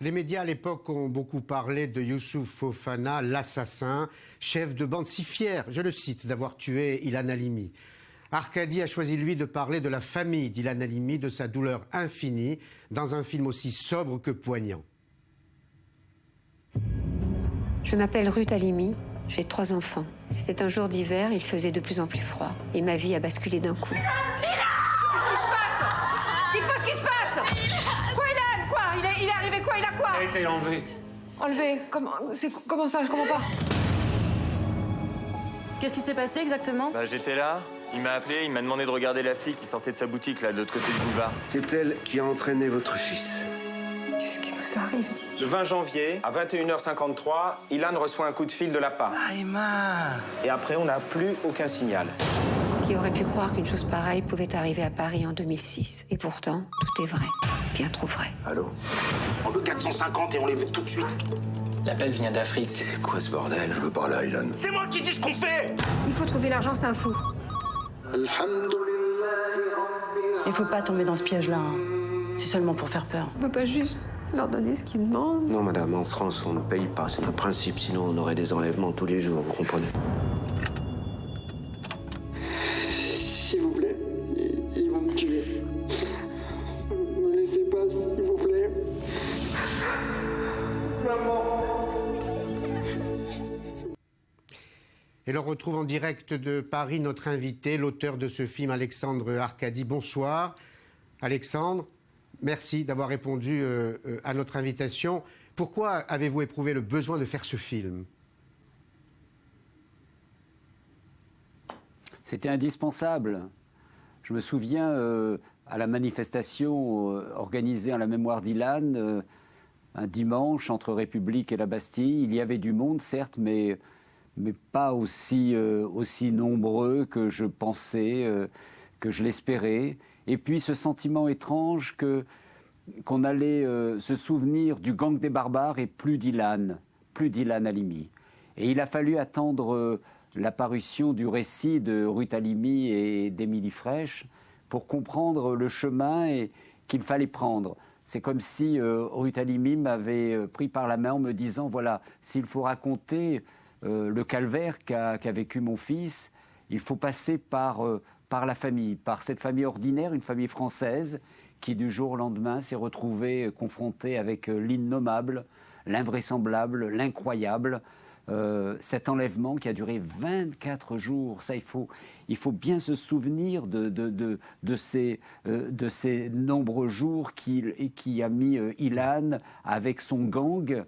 Les médias à l'époque ont beaucoup parlé de Youssouf Fofana, l'assassin, chef de bande si fier, je le cite, d'avoir tué Ilan Halimi. Arcadi a choisi, lui, de parler de la famille d'Ilan Halimi, de sa douleur infinie, dans un film aussi sobre que poignant. Je m'appelle Ruth Halimi, j'ai 3 enfants. C'était un jour d'hiver, il faisait de plus en plus froid. Et ma vie a basculé d'un coup. Qu'est-ce qui se passe? Dites-moi ce qui se passe! Quoi, Ilan? Quoi? Il est arrivé quoi? Il a quoi? Il a été enlevé. Enlevé? Comment ça? Je comprends pas. Qu'est-ce qui s'est passé exactement? J'étais là, il m'a appelé, il m'a demandé de regarder la fille qui sortait de sa boutique, là, de l'autre côté du boulevard. C'est elle qui a entraîné votre fils. Qu'est-ce qui nous arrive, Didier? Le 20 janvier, à 21h53, Ilan reçoit un coup de fil de l'APA. Emma. Et après, on n'a plus aucun signal. Qui aurait pu croire qu'une chose pareille pouvait arriver à Paris en 2006? Et pourtant, tout est vrai. Bien trop vrai. Allô? On veut 450 et on les veut tout de suite. L'appel vient d'Afrique. C'est quoi ce bordel? Je veux parler à Ilan. C'est moi qui dis ce qu'on fait! Il faut trouver l'argent, c'est un fou. Il faut pas tomber dans ce piège-là. Hein. C'est seulement pour faire peur. On peut pas juste leur donner ce qu'ils demandent. Non, madame, en France, on ne paye pas. C'est un principe, sinon on aurait des enlèvements tous les jours, vous comprenez? S'il vous plaît, ils vont me tuer. Ne me laissez pas, s'il vous plaît. Maman. Et l'on retrouve en direct de Paris notre invité, l'auteur de ce film, Alexandre Arcadi. Bonsoir, Alexandre. Merci d'avoir répondu à notre invitation. Pourquoi avez-vous éprouvé le besoin de faire ce film? C'était indispensable. Je me souviens, à la manifestation organisée en la mémoire d'Ilan, un dimanche entre République et la Bastille, il y avait du monde, certes, mais pas aussi nombreux que je pensais, que je l'espérais. Et puis ce sentiment étrange qu'on allait se souvenir du gang des barbares et plus d'Ilan Halimi. Et il a fallu attendre l'apparition du récit de Ruth Halimi et d'Émilie Frèche pour comprendre le chemin qu'il fallait prendre. C'est comme si Ruth Halimi m'avait pris par la main en me disant, voilà, s'il faut raconter le calvaire qu'a vécu mon fils, il faut passer par la famille, par cette famille ordinaire, une famille française qui du jour au lendemain s'est retrouvée confrontée avec l'innommable, l'invraisemblable, l'incroyable, cet enlèvement qui a duré 24 jours. Ça, il faut bien se souvenir de ces nombreux jours qui a mis Ilan avec son gang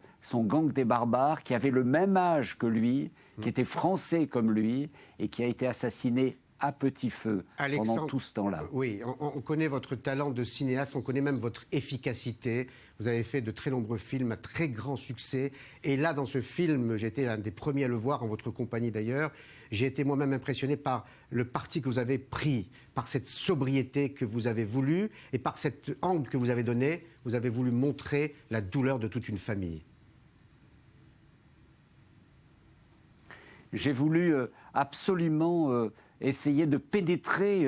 des barbares, qui avait le même âge que lui, qui était français comme lui, et qui a été assassiné à petit feu pendant tout ce temps-là. Oui, on connaît votre talent de cinéaste, on connaît même votre efficacité. Vous avez fait de très nombreux films à très grand succès. Et là, dans ce film, j'ai été l'un des premiers à le voir, en votre compagnie d'ailleurs, j'ai été moi-même impressionné par le parti que vous avez pris, par cette sobriété que vous avez voulu, et par cet angle que vous avez donné. Vous avez voulu montrer la douleur de toute une famille. J'ai voulu absolument essayer de pénétrer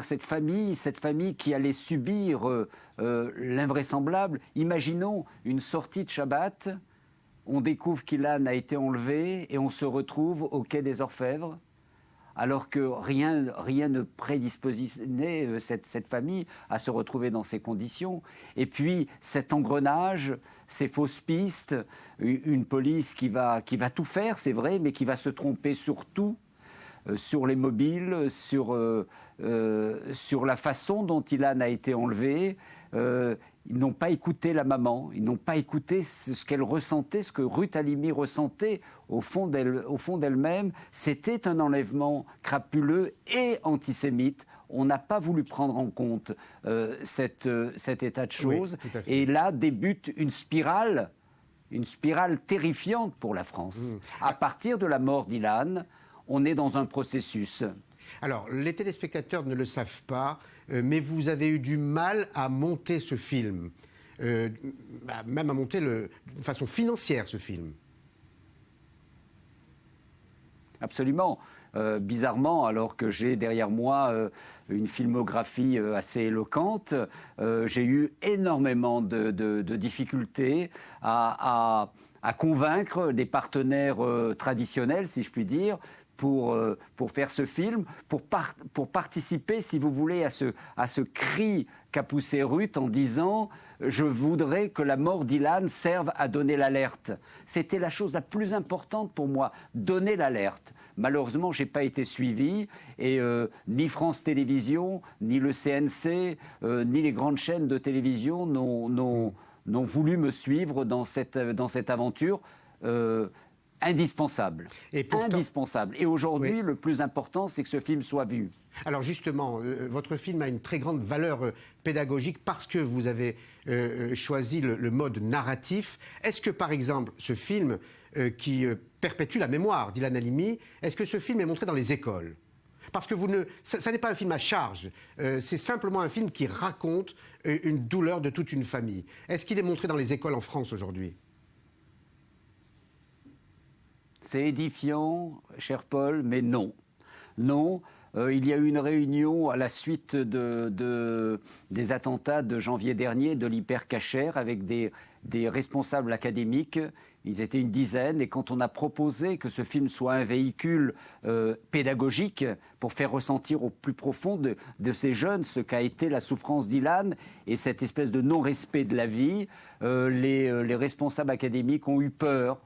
cette famille qui allait subir l'invraisemblable. Imaginons une sortie de Shabbat, on découvre qu'Ilan a été enlevé et on se retrouve au quai des Orfèvres, alors que rien ne prédisposait cette famille à se retrouver dans ces conditions. Et puis cet engrenage, ces fausses pistes, une police qui va tout faire, c'est vrai, mais qui va se tromper sur tout, sur les mobiles, sur la façon dont Ilan a été enlevé. Ils n'ont pas écouté la maman, ils n'ont pas écouté ce qu'elle ressentait, ce que Ruth Halimi ressentait au fond d'elle-même. C'était un enlèvement crapuleux et antisémite. On n'a pas voulu prendre en compte cet état de choses. Oui, et là débute une spirale terrifiante pour la France. À partir de la mort d'Ilan, on est dans un processus. Alors, les téléspectateurs ne le savent pas, mais vous avez eu du mal à monter ce film, même à monter de façon financière ce film. Absolument. bizarrement, alors que j'ai derrière moi une filmographie assez éloquente, j'ai eu énormément de difficultés à convaincre des partenaires traditionnels, si je puis dire, pour faire ce film, pour participer, si vous voulez, à ce cri qu'a poussé Ruth en disant « Je voudrais que la mort d'Ilan serve à donner l'alerte ». C'était la chose la plus importante pour moi, donner l'alerte. Malheureusement, je n'ai pas été suivi et ni France Télévisions, ni le CNC, ni les grandes chaînes de télévision n'ont voulu me suivre dans cette aventure indispensable. Et pourtant, indispensable. Et aujourd'hui, oui, le plus important, c'est que ce film soit vu. Alors justement, votre film a une très grande valeur pédagogique parce que vous avez choisi le mode narratif. Est-ce que, par exemple, ce film qui perpétue la mémoire d'Ilan Halimi, est-ce que ce film est montré dans les écoles ? Parce que ça n'est pas un film à charge, c'est simplement un film qui raconte une douleur de toute une famille. Est-ce qu'il est montré dans les écoles en France aujourd'hui ? C'est édifiant, cher Paul, mais non. Non, il y a eu une réunion à la suite des attentats de janvier dernier de l'Hypercacher avec des responsables académiques. Ils étaient une dizaine et quand on a proposé que ce film soit un véhicule pédagogique pour faire ressentir au plus profond de ces jeunes ce qu'a été la souffrance d'Ilan et cette espèce de non-respect de la vie, les responsables académiques ont eu peur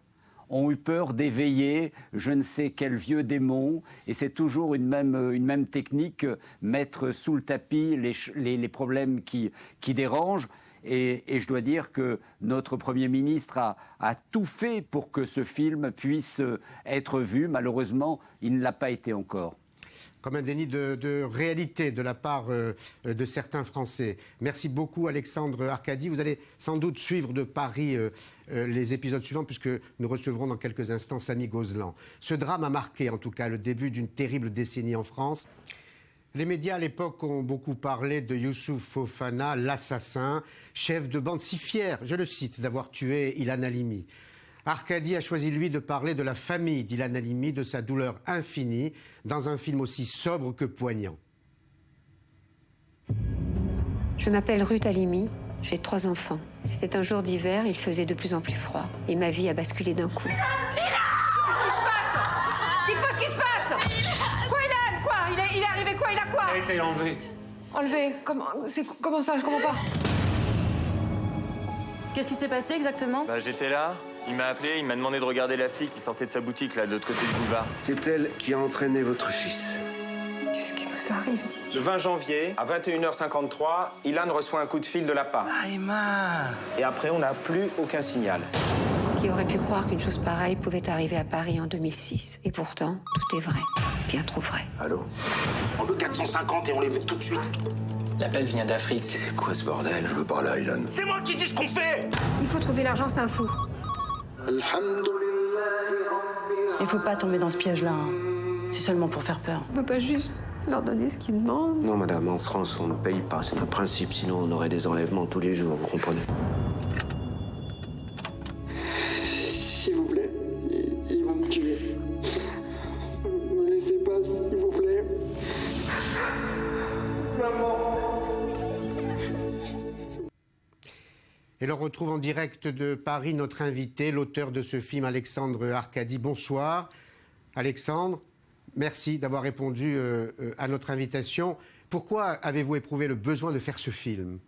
d'éveiller je ne sais quel vieux démon, et c'est toujours une même technique, mettre sous le tapis les problèmes qui dérangent. Et je dois dire que notre Premier ministre a tout fait pour que ce film puisse être vu. Malheureusement, il ne l'a pas été encore. Comme un déni de réalité de la part de certains Français. Merci beaucoup Alexandre Arcadi. Vous allez sans doute suivre de Paris les épisodes suivants puisque nous recevrons dans quelques instants Samy Gozlan. Ce drame a marqué en tout cas le début d'une terrible décennie en France. Les médias à l'époque ont beaucoup parlé de Youssouf Fofana, l'assassin, chef de bande si fier, je le cite, d'avoir tué Ilan Halimi. Arcadi a choisi, lui, de parler de la famille d'Ilan Halimi, de sa douleur infinie, dans un film aussi sobre que poignant. Je m'appelle Ruth Halimi, j'ai 3 enfants. C'était un jour d'hiver, il faisait de plus en plus froid. Et ma vie a basculé d'un coup. Qu'est-ce qui se passe? Dites-moi ce qui se passe! Quoi, Ilan? Quoi? Il est arrivé quoi? Il a quoi? Il a été enlevé. Enlevé? Comment ça? Je comprends pas. Qu'est-ce qui s'est passé exactement? J'étais là. Il m'a appelé, il m'a demandé de regarder la fille qui sortait de sa boutique, là, de l'autre côté du boulevard. C'est elle qui a entraîné votre fils. Qu'est-ce qui nous arrive, Didier? Le 20 janvier, à 21h53, Ilan reçoit un coup de fil de l'APA. Emma. Et après, on n'a plus aucun signal. Qui aurait pu croire qu'une chose pareille pouvait arriver à Paris en 2006? Et pourtant, tout est vrai. Bien trop vrai. Allô? On veut 450 et on les veut tout de suite. L'appel vient d'Afrique. C'est quoi ce bordel? Je veux parler à Ilan. C'est moi qui dis ce qu'on fait! Il faut trouver l'argent, c'est un fou. Il faut pas tomber dans ce piège-là. C'est seulement pour faire peur. On peut pas juste leur donner ce qu'ils demandent? Non, madame, en France, on ne paye pas. C'est un principe, sinon on aurait des enlèvements tous les jours, vous comprenez? S'il vous plaît, ils vont me tuer. Ne me laissez pas, s'il vous plaît. Maman. Et l'on retrouve en direct de Paris notre invité, l'auteur de ce film, Alexandre Arcadi. Bonsoir, Alexandre. Merci d'avoir répondu à notre invitation. Pourquoi avez-vous éprouvé le besoin de faire ce film?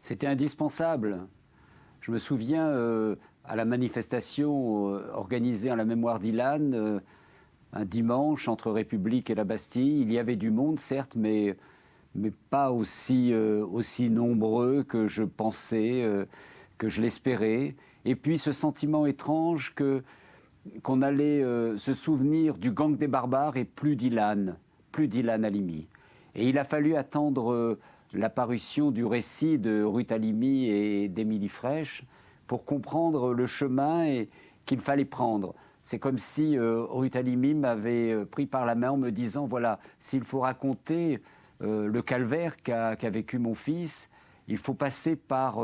C'était indispensable. Je me souviens à la manifestation organisée en la mémoire d'Ilan, un dimanche entre République et la Bastille. Il y avait du monde, certes, mais pas aussi nombreux que je pensais, que je l'espérais. Et puis ce sentiment étrange qu'on allait se souvenir du gang des barbares et plus d'Ilan Halimi. Et il a fallu attendre l'apparition du récit de Ruth Halimi et d'Émilie Frèche pour comprendre le chemin qu'il fallait prendre. C'est comme si Ruth Halimi m'avait pris par la main en me disant, voilà, s'il faut raconter le calvaire qu'a vécu mon fils, il faut passer par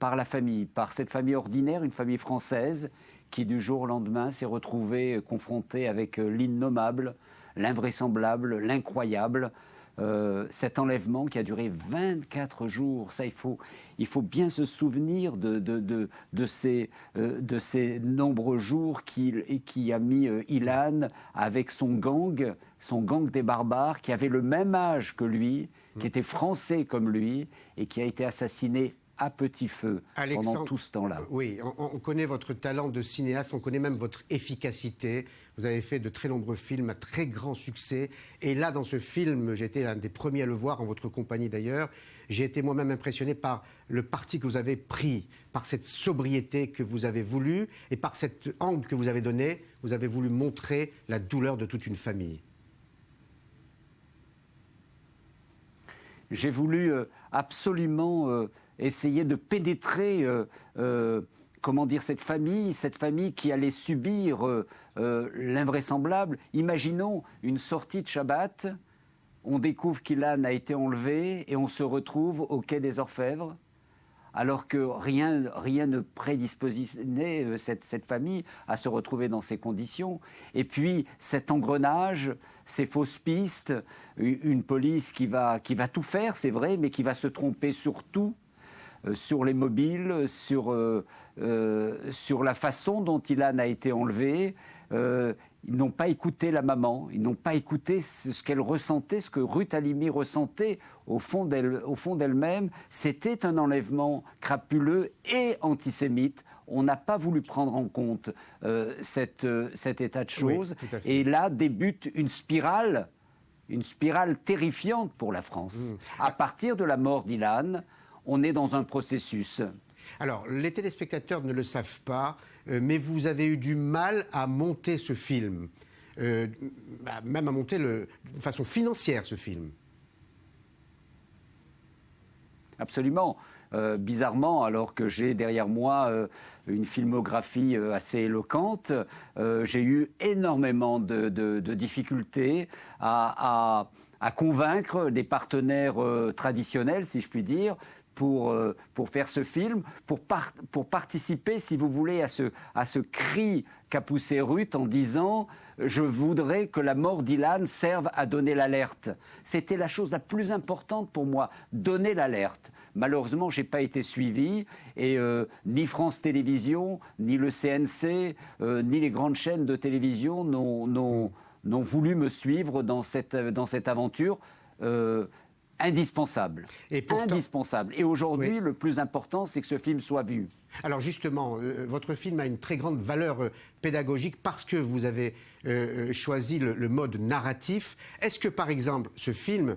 la famille, par cette famille ordinaire, une famille française qui du jour au lendemain s'est retrouvé confronté avec l'innommable, l'invraisemblable, l'incroyable. Cet enlèvement qui a duré 24 jours, ça il faut bien se souvenir de ces nombreux jours qui a mis Ilan avec son gang des barbares, qui avait le même âge que lui, qui était français comme lui, et qui a été assassiné à petit feu pendant tout ce temps-là. Oui, on connaît votre talent de cinéaste, on connaît même votre efficacité. Vous avez fait de très nombreux films à très grand succès. Et là, dans ce film, j'ai été l'un des premiers à le voir, en votre compagnie d'ailleurs. J'ai été moi-même impressionné par le parti que vous avez pris, par cette sobriété que vous avez voulu et par cet angle que vous avez donné. Vous avez voulu montrer la douleur de toute une famille. J'ai voulu absolument essayer de pénétrer comment dire, cette famille qui allait subir l'invraisemblable. Imaginons une sortie de Shabbat, on découvre qu'Ilan a été enlevé et on se retrouve au quai des Orfèvres, alors que rien ne prédisposait cette famille à se retrouver dans ces conditions. Et puis cet engrenage, ces fausses pistes, une police qui va tout faire, c'est vrai, mais qui va se tromper sur tout, sur les mobiles, sur la façon dont Ilan a été enlevé. Ils n'ont pas écouté la maman, ils n'ont pas écouté ce qu'elle ressentait, ce que Ruth Halimi ressentait au fond d'elle-même. C'était un enlèvement crapuleux et antisémite. On n'a pas voulu prendre en compte cet état de choses. Oui, et là débute une spirale terrifiante pour la France. À partir de la mort d'Ilan, on est dans un processus. Alors, les téléspectateurs ne le savent pas, mais vous avez eu du mal à monter ce film, même à monter de façon financière ce film. Absolument. Bizarrement, alors que j'ai derrière moi une filmographie assez éloquente, j'ai eu énormément de difficultés à convaincre des partenaires traditionnels, si je puis dire, pour faire ce film, pour participer, si vous voulez, à ce cri qu'a poussé Ruth en disant « Je voudrais que la mort d'Ilan serve à donner l'alerte ». C'était la chose la plus importante pour moi, donner l'alerte. Malheureusement, je n'ai pas été suivi et ni France Télévisions, ni le CNC, ni les grandes chaînes de télévision n'ont voulu me suivre dans cette aventure. Indispensable. Et pourtant, indispensable. Et aujourd'hui, le plus important, c'est que ce film soit vu. Alors justement, votre film a une très grande valeur pédagogique parce que vous avez choisi le mode narratif. Est-ce que, par exemple, ce film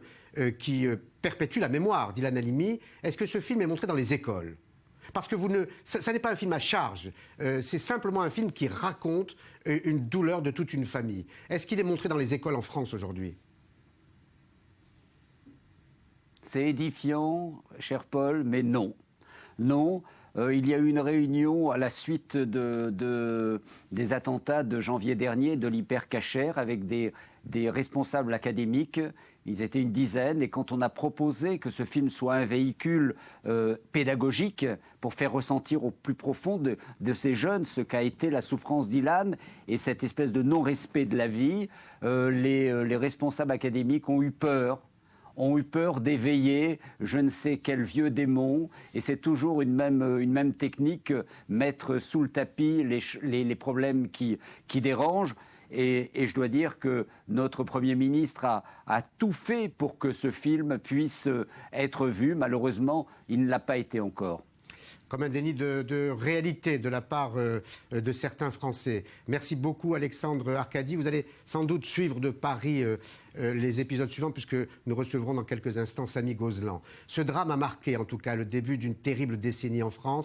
qui perpétue la mémoire d'Ilan Halimi, est-ce que ce film est montré dans les écoles ? Parce que ça n'est pas un film à charge, c'est simplement un film qui raconte une douleur de toute une famille. Est-ce qu'il est montré dans les écoles en France aujourd'hui ? C'est édifiant, cher Paul, mais non. Non, il y a eu une réunion à la suite des attentats de janvier dernier de l'Hypercacher avec des responsables académiques. Ils étaient une dizaine et quand on a proposé que ce film soit un véhicule pédagogique pour faire ressentir au plus profond de ces jeunes ce qu'a été la souffrance d'Ilan et cette espèce de non-respect de la vie, les responsables académiques ont eu peur d'éveiller je ne sais quel vieux démon, et c'est toujours une même technique, mettre sous le tapis les problèmes qui dérangent. Et je dois dire que notre Premier ministre a tout fait pour que ce film puisse être vu. Malheureusement, il ne l'a pas été encore. Comme un déni de réalité de la part de certains Français. Merci beaucoup Alexandre Arcadi. Vous allez sans doute suivre de Paris les épisodes suivants puisque nous recevrons dans quelques instants Samy Gozlan. Ce drame a marqué en tout cas le début d'une terrible décennie en France.